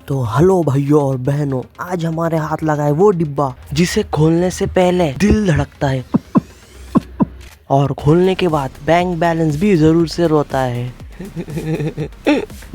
तो हेलो भाइयों और बहनों, आज हमारे हाथ लगा है वो डिब्बा जिसे खोलने से पहले दिल धड़कता है और खोलने के बाद बैंक बैलेंस भी जरूर से रोता है।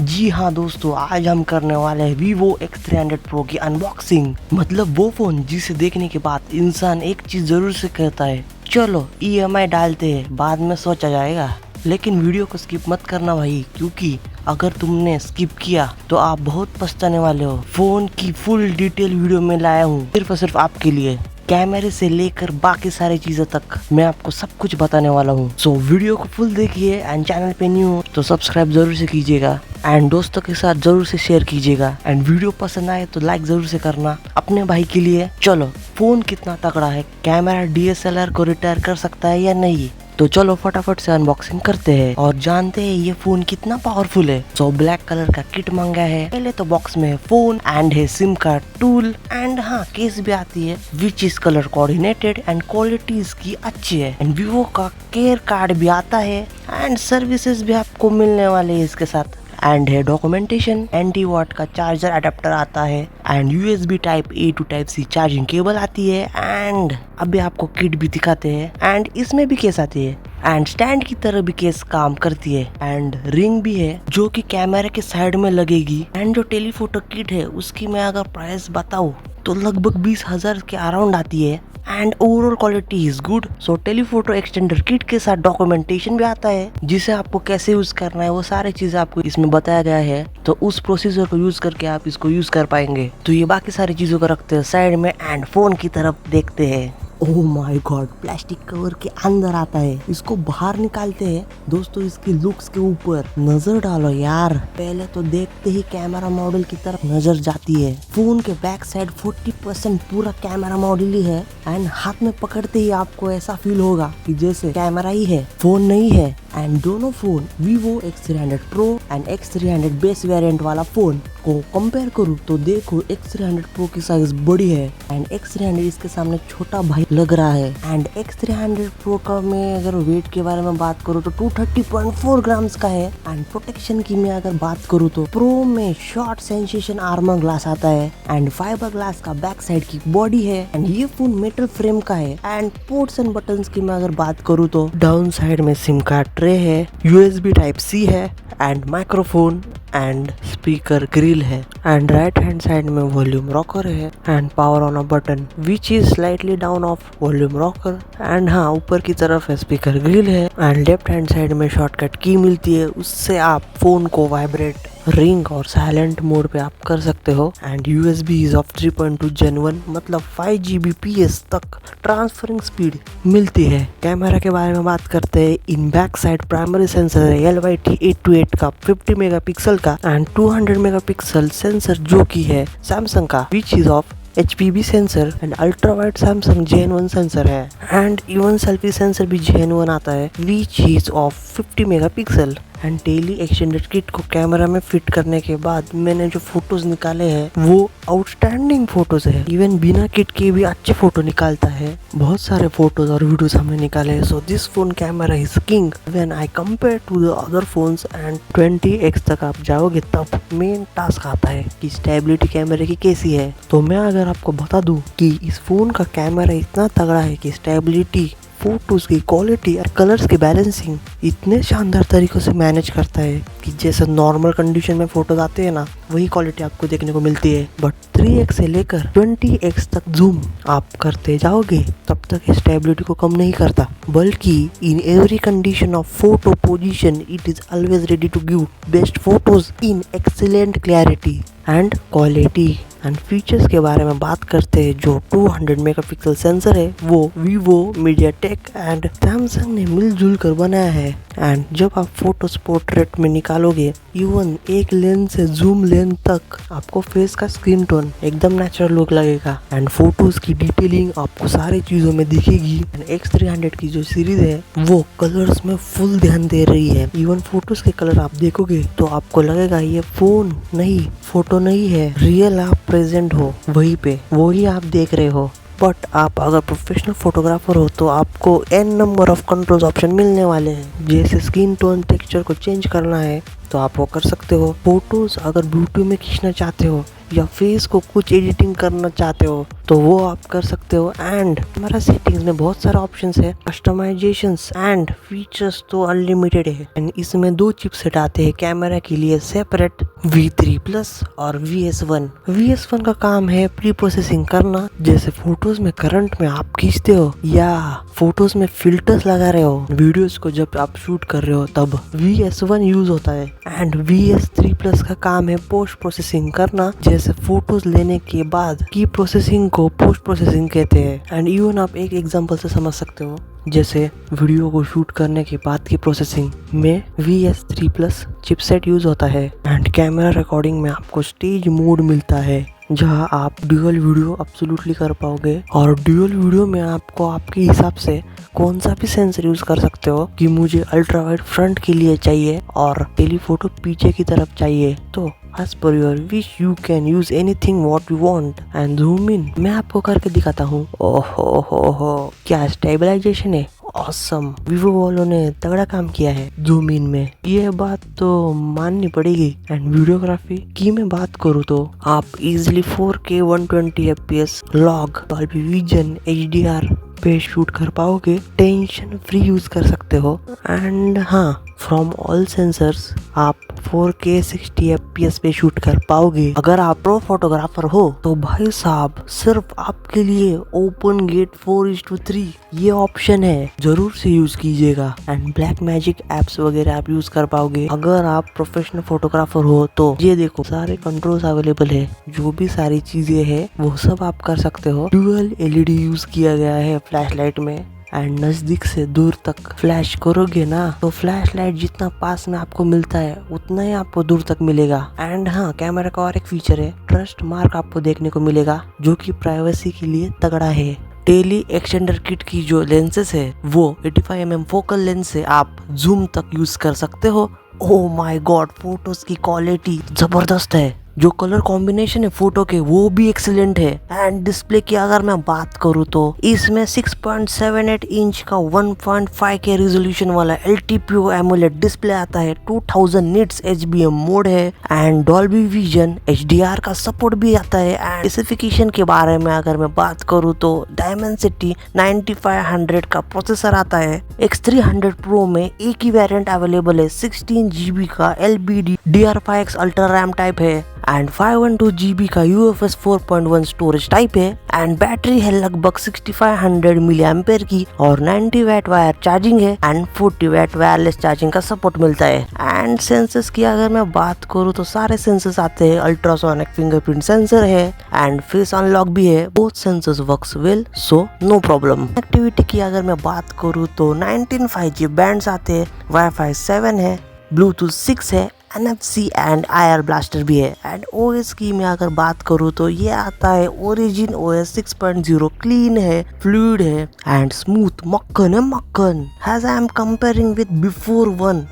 जी हाँ दोस्तों, आज हम करने वाले हैं Vivo X300 Pro की अनबॉक्सिंग। मतलब वो फोन जिसे देखने के बाद इंसान एक चीज जरूर से कहता है, चलो EMI डालते हैं, बाद में सोचा जाएगा। लेकिन वीडियो को स्किप मत करना भाई, क्योंकि अगर तुमने स्किप किया तो आप बहुत पछताने वाले हो। फोन की फुल डिटेल वीडियो में लाया हूँ सिर्फ और सिर्फ आपके लिए। कैमरे से लेकर बाकी सारी चीजों तक मैं आपको सब कुछ बताने वाला हूँ। सो वीडियो को फुल देखिए एंड चैनल पे न्यू हो तो सब्सक्राइब जरूर से कीजिएगा एंड दोस्तों के साथ जरूर से शेयर कीजिएगा एंड वीडियो पसंद आए तो लाइक जरूर से करना अपने भाई के लिए। चलो, फोन कितना तगड़ा है, कैमरा DSLR को रिटायर कर सकता है या नहीं, तो चलो फटाफट से अनबॉक्सिंग करते हैं और जानते हैं ये फोन कितना पावरफुल है। सो ब्लैक कलर का किट मांगा है। पहले तो बॉक्स में है फोन एंड है सिम कार्ड, टूल एंड हाँ केस भी आती है which is colour coordinated and quality इसकी अच्छी है एंड वीवो का केयर कार्ड भी आता है एंड सर्विसेज भी आपको मिलने वाले है इसके साथ एंड है डॉक्यूमेंटेशन। एंटी वॉट का चार्जर अडेप्टर आता है and USB type A to type C charging cable आती है एंड अभी आपको किट भी दिखाते हैं एंड इसमें भी केस आती है एंड स्टैंड की तरह भी केस काम करती है एंड रिंग भी है जो कि कैमरे के साइड में लगेगी एंड जो टेलीफोटो किट है उसकी मैं अगर प्राइस बताऊं तो लगभग 20,000 के अराउंड आती है and overall quality is good. So telephoto extender kit के साथ डॉक्यूमेंटेशन भी आता है जिसे आपको कैसे यूज करना है, वो सारी चीजें आपको इसमें बताया गया है। तो उस प्रोसीजर को यूज करके आप इसको यूज कर पाएंगे। तो ये बाकी सारी चीजों को रखते हैं साइड में एंड फोन की तरफ देखते हैं। Oh my God, plastic cover के अंदर आता है। इसको बाहर निकालते हैं। दोस्तों इसकी लुक्स के ऊपर नजर डालो यार। पहले तो देखते ही कैमरा मॉडल की तरफ नजर जाती है। फोन के बैक साइड 40% पूरा कैमरा मॉडल ही है एंड हाथ में पकड़ते ही आपको ऐसा फील होगा कि जैसे कैमरा ही है, फोन नहीं है। एंड दोनों phone Vivo X300 Pro and X300 base variant वाला फोन को कंपेयर करूँ तो देखो X300 Pro की साइज बड़ी है एंड X300 इसके सामने छोटा भाई लग रहा है एंड X300 Pro का मैं अगर वेट के बारे में बात करूँ तो 230.4 ग्राम्स का है एंड प्रोटेक्शन की मैं अगर बात करूँ तो प्रो में शॉर्ट सेंसेशन आर्मर ग्लास आता है एंड फाइबर ग्लास का बैक साइड की बॉडी है एंड ये फोन मेटल फ्रेम का है एंड पोर्ट्स एंड बटन्स की मैं अगर बात करूँ तो डाउन साइड में सिम कार्ड ट्रे है, USB टाइप C है and microphone and speaker grill है एंड राइट हैंड साइड में वॉल्यूम रॉकर है and power on a button which is slightly down of volume rocker and हाँ ऊपर की तरफ है स्पीकर ग्रिल है एंड लेफ्ट हैंड साइड में शॉर्टकट की मिलती है, उससे आप फोन को वाइब्रेट, रिंग और साइलेंट मोड पे आप कर सकते हो and USB is of 3.2 Gen 1 मतलब 5 Gbps तक ट्रांसफरिंग स्पीड मिलती है। कैमरा के बारे में बात करते हैं। In back side primary sensor है LYT 828 का 50 मेगापिक्सल का एंड 200 मेगापिक्सल सेंसर जो की है सैमसंग का which is of HPB sensor and ultra wide Samsung Gen 1 sensor है एंड इवन सेल्फी सेंसर भी Gen 1 आता है which is of 50 megapixel and daily extended kit को कैमरा में फिट करने के बाद मैंने जो फोटोज निकाले हैं वो आउटस्टैंडिंग फोटोज है। इवन बिना किट के भी अच्छे फोटो निकालता है। बहुत सारे फोटोज और वीडियोस हमने निकाले हैं। So this phone camera is king when I compare to the other phones and 20x तक आप जाओगे तब मेन टास्क आता है कि स्टेबिलिटी कैमरे की कैसी है। तो मैं अगर आपको बता दूं कि इस फोन का कैमरा इतना तगड़ा है कि स्टेबिलिटी, फोटोज की क्वालिटी और कलर्स की बैलेंसिंग इतने शानदार तरीकों से मैनेज करता है कि जैसे नॉर्मल कंडीशन में फोटोज आते हैं ना, वही क्वालिटी आपको देखने को मिलती है। बट 3x से लेकर 20x तक जूम आप करते जाओगे तब तक स्टेबिलिटी को कम नहीं करता, बल्कि in every condition of photo position it is always ready to give best photos in excellent clarity and quality. And features के बारे में बात करते हैं। जो 200 मेगापिक्सल सेंसर है वो Vivo, MediaTek एंड सैमसंग ने मिलजुल कर बनाया है एंड जब आप फोटोज पोर्ट्रेट में निकालोगे इवन एक लेंस से जूम लेंस तक आपको फेस का स्किन टोन एकदम नेचुरल लुक लगेगा एंड फोटोज की डिटेलिंग आपको सारी चीजों में दिखेगी एंड X300 की जो सीरीज है वो कलर्स में फुल ध्यान दे रही है। इवन फोटोज के कलर आप देखोगे तो आपको लगेगा ये फोन नहीं, फोटो नहीं है, रियल आप प्रेजेंट हो वहीं पे, वही आप देख रहे हो। बट आप अगर प्रोफेशनल फोटोग्राफर हो तो आपको n number of controls option मिलने वाले हैं। जैसे स्किन टोन, टेक्सचर को चेंज करना है तो आप वो कर सकते हो। फोटोज अगर ब्लूटूथ में खींचना चाहते हो या फेस को कुछ एडिटिंग करना चाहते हो तो वो आप कर सकते हो। एंड हमारा सेटिंग्स में बहुत सारा ऑप्शंस है, कस्टमाइजेशंस एंड फीचर्स तो अनलिमिटेड है। एंड इसमें 2 चिपसेट आते हैं कैमरा के लिए सेपरेट, V3 प्लस और VS1। VS1 का काम है प्री प्रोसेसिंग करना, जैसे फोटोज में करंट में आप खींचते हो या फोटोज में फिल्टर्स लगा रहे हो, वीडियोस को जब आप शूट कर रहे हो तब VS1 यूज होता है। एंड VS3 प्लस का काम है पोस्ट प्रोसेसिंग करना, जैसे फोटोज लेने के बाद की प्रोसेसिंग को पोस्ट प्रोसेसिंग कहते हैं। एंड इवन आप एक एग्जांपल से समझ सकते हो, जैसे वीडियो को शूट करने के बाद की प्रोसेसिंग में VS3 प्लस चिपसेट यूज होता है। एंड कैमरा रिकॉर्डिंग में आपको स्टेज मोड मिलता है जहां आप ड्यूअल वीडियो अब्सोल्युटली कर पाओगे। और ड्यूअल वीडियो में आपको आपके हिसाब से कौन सा भी सेंसर यूज कर सकते हो कि मुझे अल्ट्रा वाइड फ्रंट के लिए चाहिए और टेलीफोटो पीछे की तरफ चाहिए, तो as per your wish you can use anything what you want and zoom in। मैं आपको करके दिखाता हूँ। ओहो क्या स्टेबलाइजेशन है, ऑसम। वीवो वालों ने तगड़ा काम किया है जूम इन में, ये बात तो माननी पड़ेगी। एंड वीडियोग्राफी की मैं बात करूँ तो आप easily 4K 120 FPS log Dolby vision HDR पे शूट कर पाओगे, टेंशन फ्री यूज कर सकते हो। एंड हाँ, फ्रॉम ऑल सेंसर्स आप 4K 60 FPS पे शूट कर पाओगे। अगर आप प्रो फोटोग्राफर हो तो भाई साहब सिर्फ आपके लिए ओपन गेट 4:3 ये ऑप्शन है, जरूर से यूज कीजिएगा। एंड ब्लैक मैजिक एप्स वगैरह आप यूज कर पाओगे। अगर आप प्रोफेशनल फोटोग्राफर हो तो ये देखो सारे कंट्रोल्स अवेलेबल है, जो भी सारी चीजें है वो सब आप कर सकते हो। डुअल LED यूज किया गया है फ्लैश लाइट में। एंड नजदीक से दूर तक फ्लैश करोगे ना तो फ्लैश लाइट जितना पास में आपको मिलता है उतना ही आपको दूर तक मिलेगा। एंड हाँ, कैमरा का और एक फीचर है, ट्रस्ट मार्क आपको देखने को मिलेगा जो कि प्राइवेसी के लिए तगड़ा है। टेली एक्सटेंडर किट की जो लेंसेस है वो 85mm फोकल लेंस से आप जूम तक यूज कर सकते हो। ओह माय गॉड, फोटोज की क्वालिटी जबरदस्त है, जो कलर कॉम्बिनेशन है फोटो के वो भी एक्सीलेंट है। एंड डिस्प्ले की अगर मैं बात करूँ तो इसमें 6.78 इंच का 1.5K रेजोल्यूशन वाला LTPO AMOLED डिस्प्ले आता है, 2000 निट्स HBM मोड है एंड डॉल्बी विजन HDR का सपोर्ट भी आता है। एंड स्पेसिफिकेशन के बारे में अगर मैं बात करूँ तो डायमेंसिटी 9500 का प्रोसेसर आता है। X300 Pro में एक ही वेरिएंट अवेलेबल है, 16GB का LBD DDR5X ultra RAM type है एंड 512GB का UFS 4.1 स्टोरेज टाइप है। एंड बैटरी है लगभग 6500 mAh की और 90 वाट वायर चार्जिंग है एंड 40 वाट वायरलेस चार्जिंग का सपोर्ट मिलता है। एंड सेंसर्स की अगर मैं बात करूँ तो सारे सेंसर्स आते हैं, अल्ट्रासोनिक फिंगरप्रिंट सेंसर है एंड फेस अनलॉक भी है। Both sensors works well, so no problem. Connectivity की अगर मैं बात करूँ तो 19 5G बैंड्स आते हैं, Wi-Fi 7 है, Bluetooth 6 है, NFC एंड IR ब्लास्टर भी है। एंड OS की मैं अगर बात करूँ तो ये आता है Origin OS 6.0, क्लीन है, फ्लूइड है एंड स्मूथ, मक्खन है मक्खन। As I am comparing with before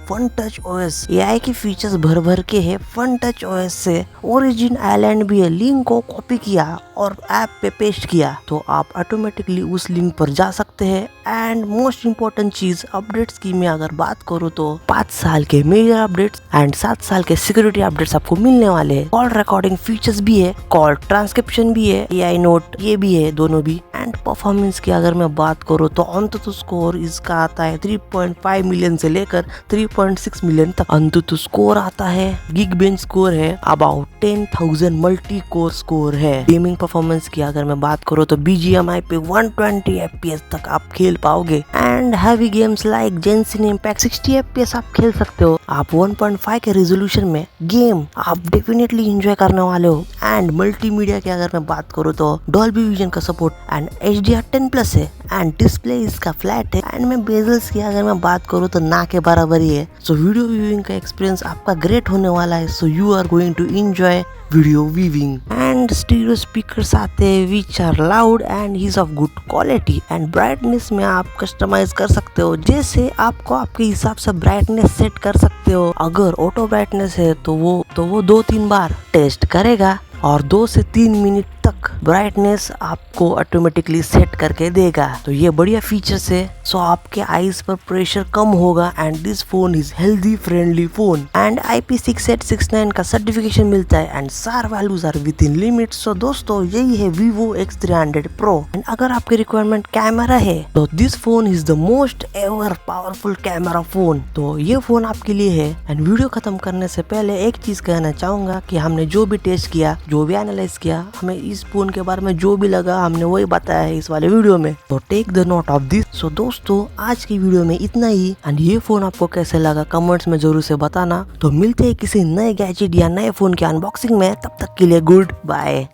Fun Touch OS, AI की फीचर्स भर भर के है। Fun Touch OS से Origin Island भी है, लिंक को कॉपी किया और ऐप पे पेस्ट किया तो आप ऑटोमेटिकली उस लिंक पर जा सकते हैं। एंड मोस्ट इम्पोर्टेंट चीज, अपडेट्स की मैं अगर बात करूँ तो 5 साल के मेजर अपडेट्स एंड 7 साल के सिक्योरिटी अपडेट्स आपको मिलने वाले हैं। कॉल रिकॉर्डिंग फीचर्स भी है, कॉल ट्रांसक्रिप्शन भी है, AI नोट ये भी है, दोनों भी। एंड परफॉर्मेंस की अगर मैं बात करूँ तो अंतुतु स्कोर इसका आता है 3.5 मिलियन से लेकर 3.6 मिलियन तक अंतुतु स्कोर आता है। गिग बेंच स्कोर है अबाउट 10,000 मल्टी कोर स्कोर है। गेमिंग परफॉर्मेंस की अगर मैं बात करूँ तो BGMI पे 120 FPS तक आप खेल पाओगे। And heavy games like Genshin Impact 60 FPS आप खेल सकते हो। आप 1.5 के रेजोल्यूशन में गेम आप डेफिनेटली एंजॉय करने वाले हो। एंड मल्टीमीडिया की अगर मैं बात करूँ तो डॉल्बी विजन का सपोर्ट एंड HDR 10+ है एंड डिस्प्ले इसका फ्लैट है। एंड मैं बेजल्स की अगर मैं बात करूँ तो ना के बराबर ही है। सो वीडियो व्यूइंग का एक्सपीरियंस आपका ग्रेट होने वाला है। So you are going to enjoy video viewing. And stereo speakers आते हैं which are loud and is of good quality. And brightness में आप कस्टमाइज कर सकते हो, जैसे आपको आपके हिसाब से ब्राइटनेस सेट कर सकते हो। अगर ऑटो ब्राइटनेस है तो वो 2-3 बार टेस्ट करेगा और 2 से 3 मिनट तक ब्राइटनेस आपको ऑटोमेटिकली सेट करके देगा। तो ये बढ़िया फीचर्स है। सो आपके आईज पर प्रेशर कम होगा and this phone is healthy friendly phone and IP6869 का सर्टिफिकेशन मिलता है and SAR values are within limit. So दोस्तों यही है Vivo X300 Pro एंड अगर आपकी रिक्वायरमेंट कैमरा है तो this phone is the most ever powerful camera phone. तो ये फोन आपके लिए है एंड वीडियो खत्म करने से पहले एक चीज कहना चाहूंगा कि हमने जो भी टेस्ट किया, जो भी एनालाइज किया, हमें इस फोन के बारे में जो भी लगा हमने वही बताया है इस वाले वीडियो में। तो take the note of this. So दोस्तों आज की वीडियो में इतना ही एंड ये फोन आपको कैसे लगा कमेंट्स में जरूर से बताना। तो मिलते हैं किसी नए गैजेट या नए फोन के अनबॉक्सिंग में, तब तक के लिए गुड बाय।